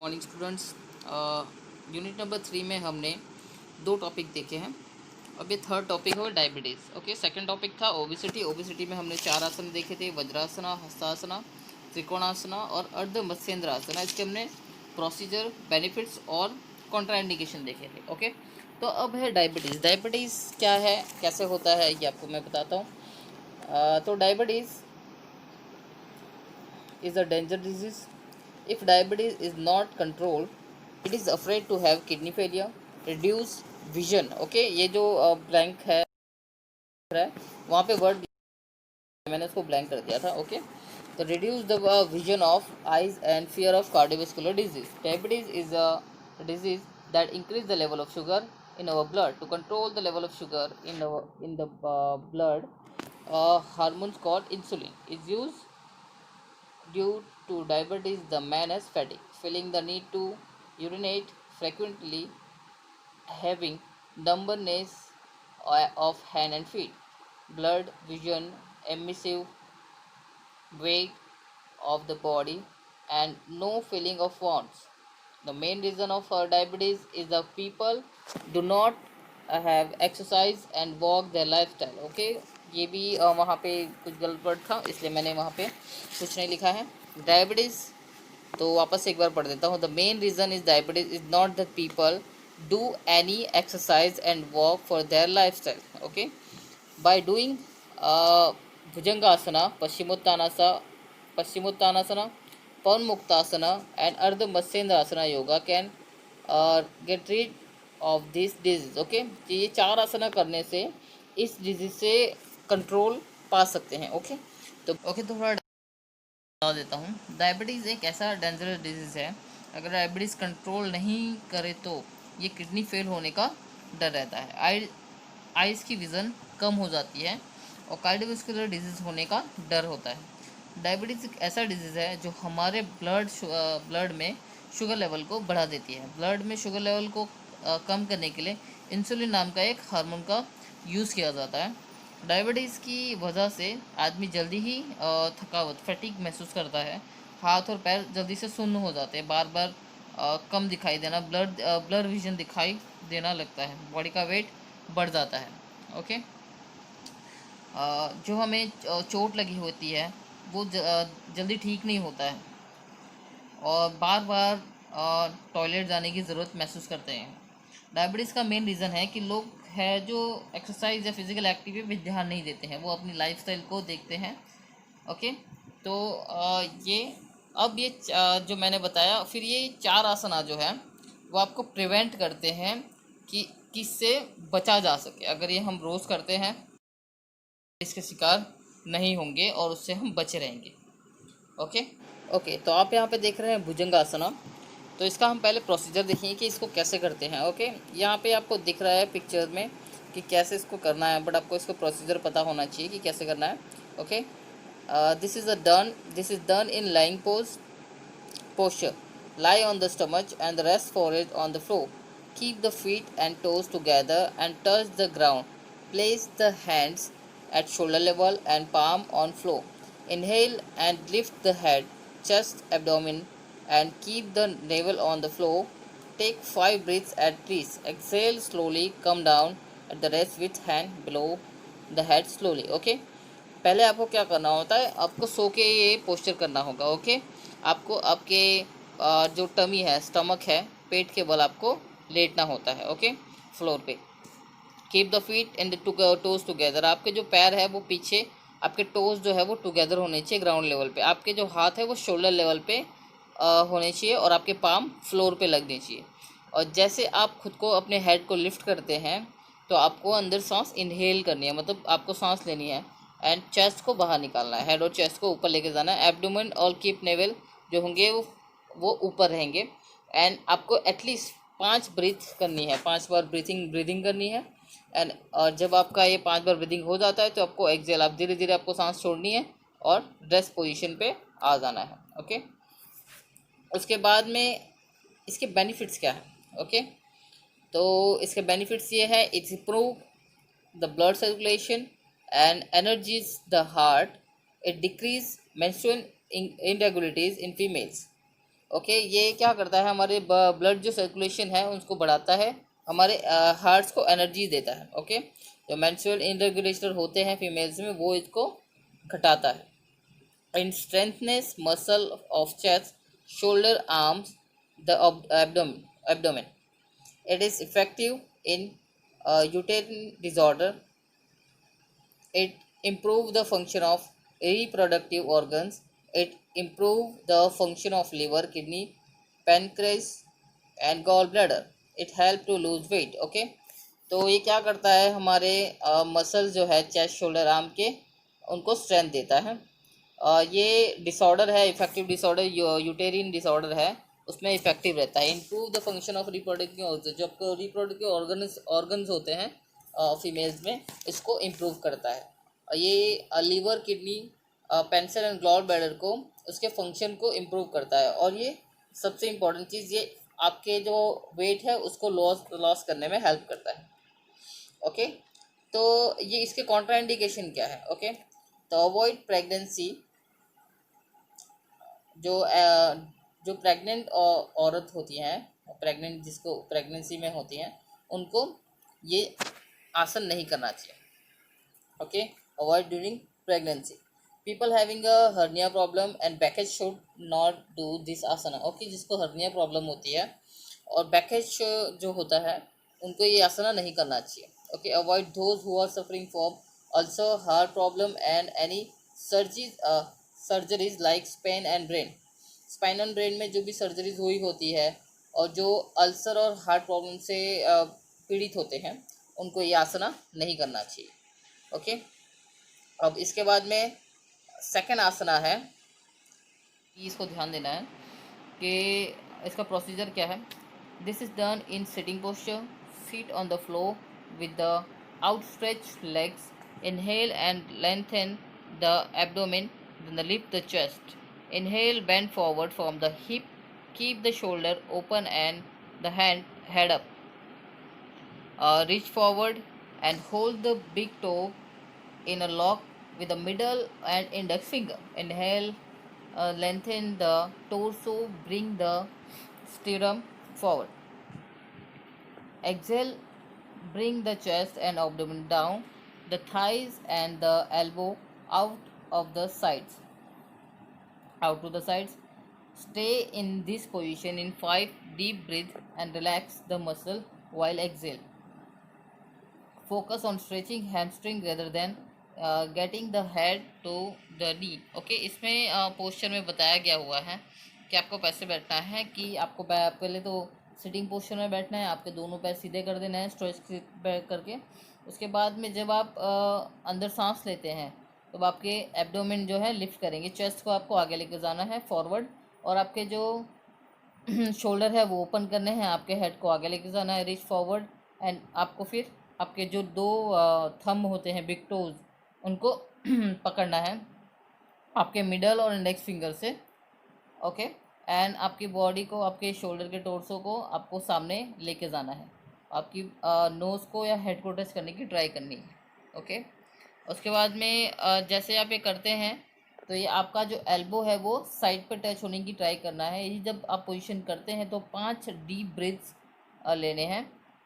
Morning students. Unit number 3 में हमने दो टॉपिक देखे हैं। अब ये थर्ड टॉपिक है डायबिटीज़। ओके, सेकंड टॉपिक था ओबिसिटी। ओबिसिटी में हमने 4 आसन देखे थे, वज्रासना, हस्तासना, त्रिकोणासना और अर्ध मत्स्येंद्रासना। इसके हमने प्रोसीजर, बेनिफिट्स और कॉन्ट्राइंडिकेशन देखे थे। ओके, तो अब है डायबिटीज़। डायबिटीज़ क्या है, कैसे होता है, ये आपको मैं बताता हूँ। तो diabetes is a danger disease. If diabetes is not controlled, it is afraid to have kidney failure, reduce vision. Okay, ये जो ब्लैंक है वहाँ पे वर्ड मैंने उसको ब्लैंक कर दिया था। ओके, तो reduce the vision of eyes and fear of cardiovascular disease. Diabetes is a disease that increase the level of sugar in our blood. To control the level of sugar in the blood, hormones called insulin is used. Due to diabetes, the man has fatigue, feeling the need to urinate frequently, having numbness of hand and feet, blurred vision, emissive weight of the body, and no feeling of wants. The main reason of diabetes is the people do not have exercise and walk their lifestyle. Okay, ये भी वहाँ पे कुछ गलत word था, इसलिए मैंने वहाँ पे कुछ नहीं लिखा है। डायबिटीज़ तो वापस से एक बार पढ़ देता हूँ। The main reason is diabetes is not that people do any exercise and walk for their lifestyle. Okay, by doing Bhujangasana, Paschimottanasana, Pavanmuktasana and Ardha Matsyendrasana yoga can get rid of this disease. Okay, ये 4 आसना करने से इस डिजीज से control पा सकते हैं। Okay, तो थोड़ा बता देता हूँ। डायबिटीज़ एक ऐसा डेंजरस डिजीज़ है, अगर डायबिटीज़ कंट्रोल नहीं करे तो ये किडनी फेल होने का डर रहता है। आइज़ की विज़न कम हो जाती है और कार्डियोवास्कुलर डिजीज़ होने का डर होता है। डायबिटीज़ एक ऐसा डिजीज़ है जो हमारे ब्लड में शुगर लेवल को बढ़ा देती है। ब्लड में शुगर लेवल को कम करने के लिए इंसुलिन नाम का एक हार्मोन का यूज़ किया जाता है। डायबिटीज़ की वजह से आदमी जल्दी ही थकावट, फैटिग महसूस करता है। हाथ और पैर जल्दी से सुन्न हो जाते हैं, बार बार कम दिखाई देना, ब्लर विजन दिखाई देना लगता है, बॉडी का वेट बढ़ जाता है। ओके, जो हमें चोट लगी होती है वो जल्दी ठीक नहीं होता है और बार बार टॉयलेट जाने की ज़रूरत महसूस करते हैं। डायबिटीज़ का मेन रीज़न है कि लोग है जो एक्सरसाइज या फिज़िकल एक्टिविटी पे ध्यान नहीं देते हैं, वो अपनी लाइफस्टाइल को देखते हैं। ओके, तो जो मैंने बताया, फिर ये 4 आसना जो है वो आपको प्रिवेंट करते हैं कि किससे बचा जा सके। अगर ये हम रोज़ करते हैं इसके शिकार नहीं होंगे और उससे हम बचे रहेंगे। ओके ओके, तो आप यहाँ पे देख रहे हैं भुजंगासना। तो इसका हम पहले प्रोसीजर देखेंगे कि इसको कैसे करते हैं। ओके, यहाँ पे आपको दिख रहा है पिक्चर में कि कैसे इसको करना है, बट आपको इसको प्रोसीजर पता होना चाहिए कि कैसे करना है। Okay, this is done in lying posture. Lie on the stomach and rest forehead on the floor. Keep the feet and toes together and touch the ground. Place the hands at shoulder level and palm on floor. Inhale and lift the head, chest, abdomen and keep the navel on the floor. Take 5 breaths at least. Exhale slowly, come down at the rest with hand below the head slowly. Okay, पहले आपको क्या करना होता है, आपको सो के ये posture करना होगा। ओके, आपको आपके जो टमी है, स्टमक है, पेट के बल आपको लेटना होता है। ओके, फ्लोर पे। Keep the feet and the toes together. आपके जो पैर है वो पीछे, आपके टोज जो है वो टुगेदर होने चाहिए ग्राउंड लेवल पे। आपके जो हाथ है वो शोल्डर लेवल पे होने चाहिए और आपके पाम फ्लोर पे लगने चाहिए। और जैसे आप खुद को, अपने हेड को लिफ्ट करते हैं तो आपको अंदर सांस इनहेल करनी है, मतलब आपको सांस लेनी है एंड चेस्ट को बाहर निकालना है, हेड और चेस्ट को ऊपर लेके जाना है। एब्डोमेन और कीप नेवल जो होंगे वो ऊपर रहेंगे। एंड आपको एटलीस्ट 5 ब्रीथ करनी है, 5 बार ब्रीदिंग करनी है। एंड और जब आपका ये 5 बार ब्रीदिंग हो जाता है तो आपको एक्सेल, आप धीरे धीरे आपको सांस छोड़नी है और रेस्ट पोजीशन पे आ जाना है। ओके, उसके बाद में इसके बेनिफिट्स क्या है। ओके, तो इसके बेनिफिट्स ये है, it's improve the blood circulation and energize the heart. It decrease menstrual irregularities in females. Okay, ये क्या करता है, हमारे ब्लड जो सर्कुलेशन है उसको बढ़ाता है, हमारे हार्ट्स को एनर्जी देता है। ओके, जो मेंस्ट्रुअल इनरेगुलेटर होते हैं फीमेल्स में, वो इसको घटाता है। In strengthens muscle of chest, shoulder, arms, the abdomen. It is effective in uterine disorder. It improves the function of reproductive organs. It improves the function of liver, kidney, pancreas and gallbladder. It help to lose weight. Okay, तो ये क्या करता है, हमारे muscle जो है chest shoulder arm के, उनको स्ट्रेंथ देता है। ये डिसऑर्डर है, इफेक्टिव डिसऑर्डर, यूटेरिन डिसऑर्डर है, उसमें इफेक्टिव रहता है। Improve the function of reproductive organ, जो आपको रिप्रोडक्टिव ऑर्गन्स होते हैं फीमेल्स में, इसको इम्प्रूव करता है। ये liver, kidney, pancreas and gall bladder को, उसके फंक्शन को इम्प्रूव करता है। और ये सबसे इम्पोर्टेंट चीज़, ये आपके जो वेट है उसको लॉस करने में हेल्प करता है। ओके, तो ये इसके कॉन्ट्राइंडिकेशन क्या है। ओके, तो अवॉइड प्रेगनेंसी, जो प्रेग्नेंट औरत होती हैं, प्रेग्नेंट जिसको प्रेगनेंसी में होती हैं, उनको ये आसन नहीं करना चाहिए। Okay, avoid during pregnancy. People having a hernia problem and baggage should not do this आसन। ओके, जिसको हर्निया प्रॉब्लम होती है और बैकेज जो होता है, उनको ये आसना नहीं करना चाहिए। Okay, avoid those who are suffering from also heart problem and any surgeries like spine and brain. Spine and brain में जो भी सर्जरीज हुई होती है और जो अल्सर और हार्ट प्रॉब्लम से पीड़ित होते हैं, उनको ये आसना नहीं करना चाहिए। ओके, अब इसके बाद में सेकंड आसना है, इसको ध्यान देना है कि इसका प्रोसीजर क्या है। This is done in sitting posture, feet on the floor with the outstretched legs. Inhale and lengthen the abdomen, then lift the chest. Inhale, bend forward from the hip, keep the shoulder open and the head up. Reach forward and hold the big toe in a lock with the middle and index finger. Inhale, lengthen the torso, bring the sternum forward. Exhale, bring the chest and abdomen down, the thighs and the elbow out of the sides, out to the sides. Stay in this position in 5 deep breaths and relax the muscle while exhale. Focus on stretching hamstring rather than getting the head to the knee. Okay, इसमें posture में बताया गया हुआ है कि आपको कैसे बैठना है, कि आपको पहले तो सिटिंग पोस्चर में बैठना है, आपके दोनों पैर सीधे कर देना है स्ट्रेच करके। उसके बाद में जब आप अंदर सांस लेते हैं तो आपके एब्डोमेन जो है लिफ्ट करेंगे, चेस्ट को आपको आगे लेकर जाना है फॉरवर्ड, और आपके जो शोल्डर है वो ओपन करने हैं, आपके हेड को आगे लेके जाना है, रीच फॉरवर्ड। एंड आपको फिर आपके जो दो थंब होते हैं, बिग टोज, उनको पकड़ना है आपके मिडल और इंडेक्स फिंगर से। ओके, एंड आपकी बॉडी को, आपके शोल्डर के टोर्सो को आपको सामने लेके जाना है, आपकी नोज़ को या हेड को टच करने की ट्राई करनी है। ओके, उसके बाद में जैसे आप ये करते हैं तो ये आपका जो एल्बो है वो साइड पर टच होने की ट्राई करना है। ये जब आप पोजीशन करते हैं तो 5 डीप ब्रीथ्स लेने हैं,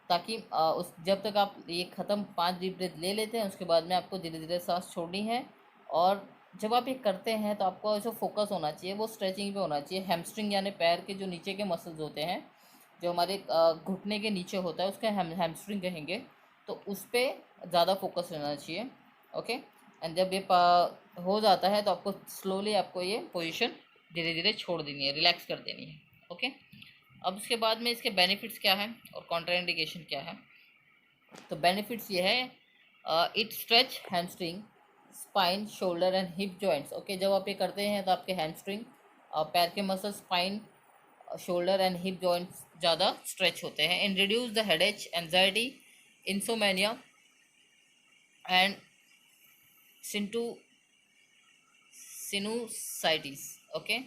ताकि उस जब तक आप ये ख़त्म 5 डीप ब्रीथ ले लेते हैं, उसके बाद में आपको धीरे धीरे सांस छोड़नी है। और जब आप ये करते हैं तो आपको ऐसा फोकस होना चाहिए, वो स्ट्रेचिंग पे होना चाहिए। हैमस्ट्रिंग यानी पैर के जो नीचे के मसल्स होते हैं, जो हमारे घुटने के नीचे होता है, उसका हैमस्ट्रिंग कहेंगे, तो उस पर ज़्यादा फोकस रहना चाहिए। ओके, एंड जब ये हो जाता है तो आपको स्लोली आपको ये पोजीशन धीरे धीरे छोड़ देनी है, रिलैक्स कर देनी है। ओके, अब उसके बाद में इसके बेनिफिट्स क्या है और कॉन्ट्राइंडिकेशन क्या है। तो बेनिफिट्स ये है, it stretch hamstring, spine, shoulder and hip joints. Okay, जब आप ये करते हैं तो आपके हैमस्ट्रिंग, पैर के muscle, spine, shoulder and hip joints ज़्यादा स्ट्रेच होते हैं। And reduce the headache, anxiety, insomnia and sinusitis. Okay,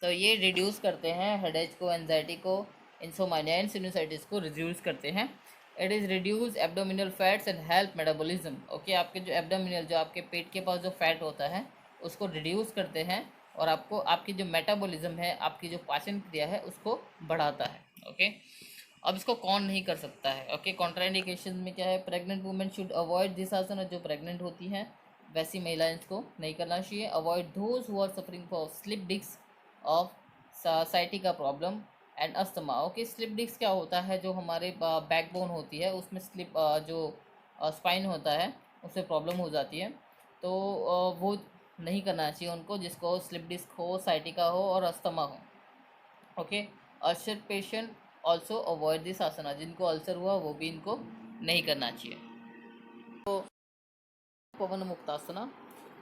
तो ये रिड्यूस करते हैं हेडेक को, एंजाइटी को, इंसोमेनिया एंड सिनुसाइटिस को रिड्यूस करते हैं। It is reduce abdominal fats and help metabolism. Okay, आपके जो एब्डोमिनल, जो आपके पेट के पास जो फैट होता है, उसको रिड्यूस करते हैं और आपको आपकी जो मेटाबॉलिज्म है, आपकी जो पाचन क्रिया है, उसको बढ़ाता है। ओके, अब इसको कौन नहीं कर सकता है? ओके, कॉन्ट्राइंडिकेशन में क्या है? Pregnant women should avoid this आसन। जो प्रेग्नेंट होती हैं वैसी महिलाएं इसको नहीं करना चाहिए। Avoid those who are suffering for slip disc of sciatica problem and asthma. Okay, slip disc क्या होता है? जो हमारे बैकबोन होती है उसमें स्लिप जो स्पाइन होता है उससे प्रॉब्लम हो जाती है, तो वो नहीं करना चाहिए उनको, जिसको स्लिप डिस्क हो, साइटिका हो और अस्थमा हो। Okay, ulcer patient also avoid this asana. जिनको अल्सर हुआ वो भी इनको नहीं करना चाहिए। तो पवन मुक्तासना,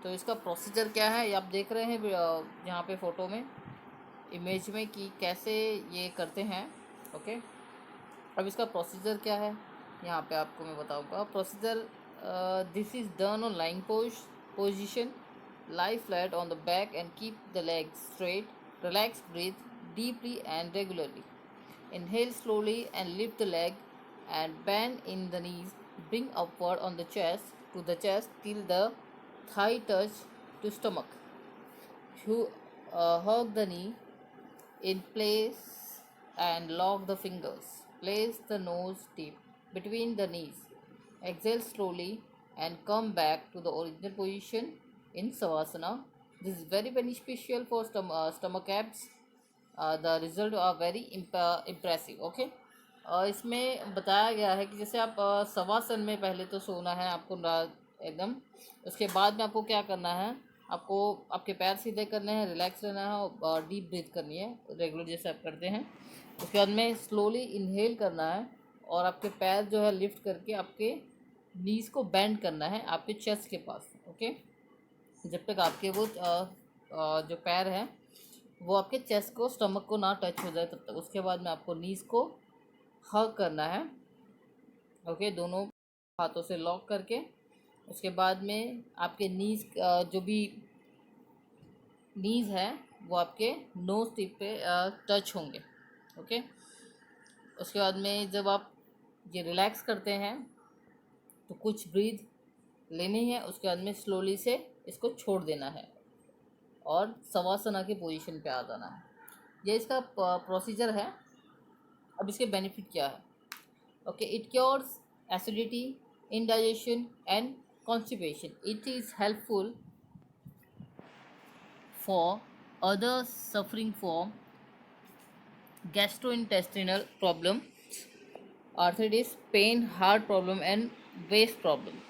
तो इसका प्रोसीजर क्या है ये आप देख रहे हैं यहाँ पे फोटो में, इमेज में, कि कैसे ये करते हैं। ओके, अब इसका प्रोसीजर क्या है यहाँ पे आपको मैं बताऊँगा। Procedure, this is done on lying position, lie flat on the back and keep the legs straight. Relax, breathe deeply and regularly. Inhale slowly and lift the leg and bend in the knees. Bring upward on the chest till the thigh touch to stomach. Hug the knee in place and lock the fingers. Place the nose deep between the knees. Exhale slowly and come back to the original position in Savasana. This is very beneficial for stomach abs. The result are very impressive. Okay. इसमें बताया गया है कि जैसे आप शवासन में पहले तो सोना है आपको एकदम, उसके बाद में आपको क्या करना है, आपको आपके पैर सीधे करने हैं, रिलैक्स रहना है और डीप ब्रीथ करनी है रेगुलर जैसे आप करते हैं। उसके बाद में स्लोली इनहेल करना है और आपके पैर जो है लिफ्ट करके आपके नीज़ को बेंड करना है आपके चेस्ट के पास। ओके, जब तक आपके वो जो पैर हैं वो आपके चेस्ट को, स्टमक को ना टच हो जाए तब तक। उसके बाद में आपको नीज़ को हग करना है। ओके, दोनों हाथों से लॉक करके उसके बाद में आपके नीज़ जो भी नीज़ है वो आपके नोज टिप पे टच होंगे। ओके, उसके बाद में जब आप ये रिलैक्स करते हैं तो कुछ ब्रीथ लेनी है, उसके बाद में स्लोली से इसको छोड़ देना है और शवासना की पोजीशन पे आ जाना है। ये इसका प्रोसीजर है। अब इसके बेनिफिट क्या है? Okay, it cures acidity, indigestion and constipation. It is helpful for others suffering from gastrointestinal problem, arthritis, pain, heart problem and waist problem.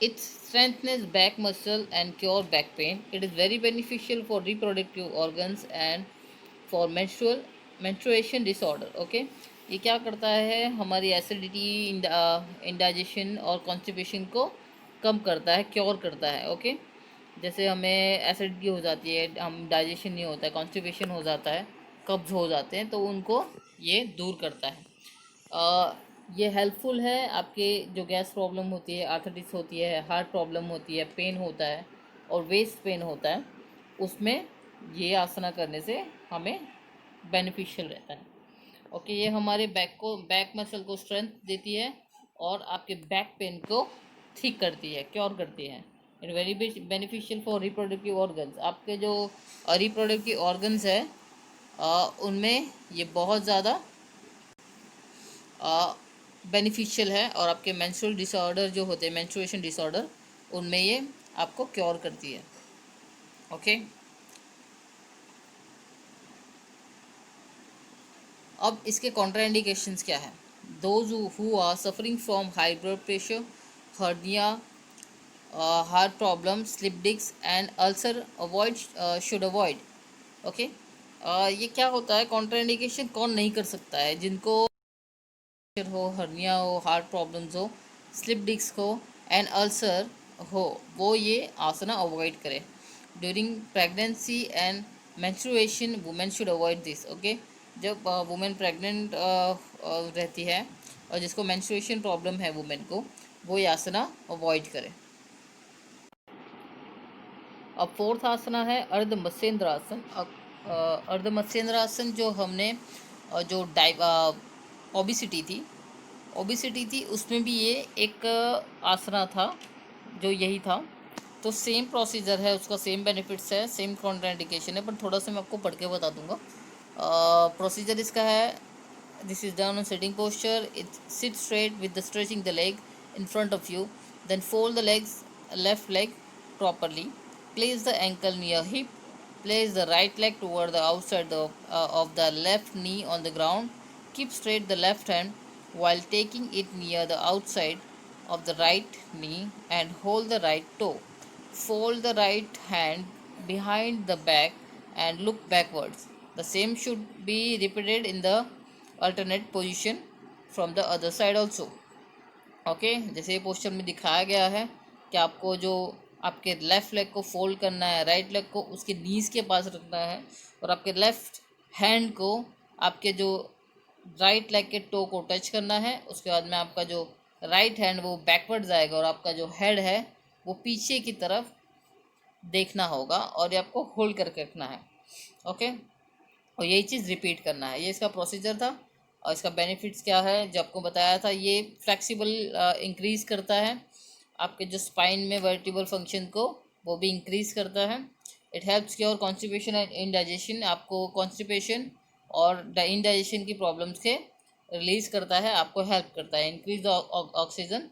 It strengthens back muscle and cure back pain. It is very beneficial for reproductive organs and for menstruation disorder. Okay, ये क्या करता है? हमारी acidity, indigestion और constipation को कम करता है, cure करता है। ओके, जैसे हमें एसिडिटी हो जाती है, हम डाइजेशन नहीं होता है, कॉन्स्टिपेशन हो जाता है, कब्ज हो जाते हैं, तो उनको ये दूर करता है। ये हेल्पफुल है आपके जो गैस प्रॉब्लम होती है, आर्थराइटिस होती है, हार्ट प्रॉब्लम होती है, पेन होता है और वेस्ट पेन होता है, उसमें ये आसना करने से हमें बेनिफिशियल रहता है। ओके, ये हमारे बैक मसल को स्ट्रेंथ देती है और आपके बैक पेन को ठीक करती है, क्योर करती है। It very beneficial for reproductive organs. आपके जो रिप्रोडक्टिव ऑर्गन्स है उनमें ये बहुत ज़्यादा बेनिफिशियल है और आपके मेंस्ट्रुअल डिसऑर्डर जो होते हैं, मेंस्ट्रुएशन डिसऑर्डर, उनमें ये आपको क्योर करती है। ओके, अब इसके कॉन्ट्राइंडिकेशंस क्या है? Those who are suffering from high blood pressure, hernia, heart problem, slip disc and ulcer avoid should avoid. Okay, ये क्या होता है? कॉन्ट्राइंडिकेशन कौन नहीं कर सकता है? जिनको हो, हर्निया हो, हार्ट प्रॉब्लम्स हो, स्लिप डिस्क हो एंड अल्सर हो, वो ये आसना अवॉइड करें। During pregnancy and menstruation women should avoid this. Okay, जब वुमेन प्रेग्नेंट रहती है और जिसको मेंस्ट्रुएशन प्रॉब्लम है वुमेन को, वो ये आसना अवॉइड करें। अब फोर्थ आसना है अर्ध मत्स्येंद्र आसन। अर्ध मत्स्येंद्र आसन जो हमने जो ओबिसिटी थी उसमें भी ये एक आसना था जो यही था। तो सेम प्रोसीजर है उसका, सेम बेनिफिट्स है, सेम कॉन्ट्राइंडिकेशन है, पर थोड़ा सा मैं आपको पढ़ के बता दूंगा। प्रोसीजर इसका है, this is done on sitting posture. It sit straight with the stretching the leg in front of you. Then fold the left leg properly. Place the ankle near hip. Place the right leg toward the outside of the left knee on the ground. Keep straight the left hand while taking it near the outside of the right knee and hold the right toe. Fold the right hand behind the back and look backwards. The same should be repeated in the alternate position from the other side also. Okay जैसे ये posture में दिखाया गया है कि आपको जो आपके लेफ़्ट लेग को फोल्ड करना है, राइट लेग को उसके नीज के पास रखना है, और आपके लेफ़्ट हैंड को आपके जो राइट लेग के टो को टच करना है। उसके बाद में आपका जो राइट हैंड वो बैकवर्ड जाएगा और आपका जो हेड है वो पीछे की तरफ देखना होगा, और ये आपको होल्ड करके रखना है। ओके, और यही चीज़ रिपीट करना है। ये इसका प्रोसीजर था। और इसका बेनिफिट्स क्या है जो आपको बताया था, ये फ्लेक्सिबल इंक्रीज़ करता है आपके जो स्पाइन में वर्टिबल फंक्शन को, वो भी इंक्रीज़ करता है। It helps cure constipation and indigestion, आपको कॉन्स्टिपेशन और इनडाइजेशन की प्रॉब्लम्स के रिलीज़ करता है, आपको हेल्प करता है। Increase oxygen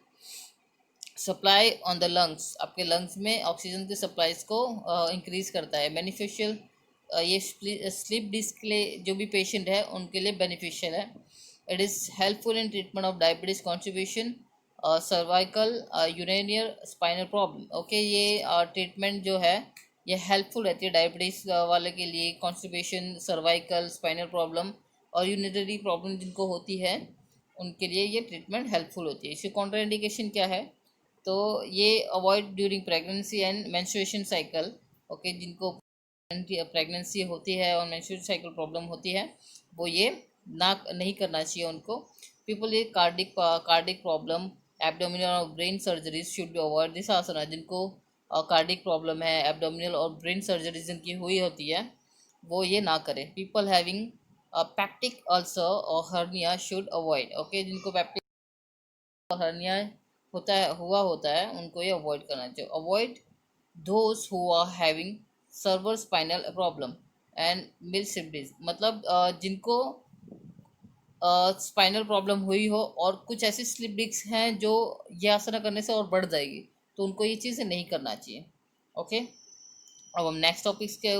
supply on the lungs, आपके लंग्स में ऑक्सीजन की सप्लाईज को इंक्रीज़ करता है। बेनिफिशियल, ये स्लीप डिस्क के लिए जो भी पेशेंट है उनके लिए बेनिफिशियल है। It is helpful in treatment of diabetes, constipation, cervical, urinary spinal problem. Okay, ये ट्रीटमेंट जो है ये हेल्पफुल रहती है डायबिटीज़ वाले के लिए, कॉन्स्टिपेशन, सर्वाइकल, स्पाइनल प्रॉब्लम और यूरिनरी प्रॉब्लम जिनको होती है उनके लिए ये ट्रीटमेंट हेल्पफुल होती है। इसकी कॉन्ट्राइंडिकेशन क्या है, तो ये avoid during pregnancy and menstruation cycle. Okay, जिनको प्रेगनेंसी होती है और मेंस्ट्रुअल साइकिल प्रॉब्लम होती है वो ये ना नहीं करना चाहिए उनको। पीपल ये कार्डिक प्रॉब्लम, एब्डोमिनल और brain surgeries should be avoid this asana. जिनको कार्डिक प्रॉब्लम है, एब्डोमिनल और ब्रेन सर्जरीज जिनकी हुई होती है वो ये ना करें। पीपल हैविंग पैप्टिक अल्सर और हर्निया शुड अवॉइड। ओके, जिनको पैप्टिक और हर्निया हुआ होता है उनको ये अवॉइड करना चाहिए। Avoid those who are having server spinal problem and milsipidis, मतलब जिनको स्पाइनल प्रॉब्लम हुई हो और कुछ ऐसी स्लिप डिस्क हैं जो ये आसना करने से और बढ़ जाएगी, तो उनको ये चीज़ें नहीं करना चाहिए। ओके, अब हम नेक्स्ट टॉपिक्स के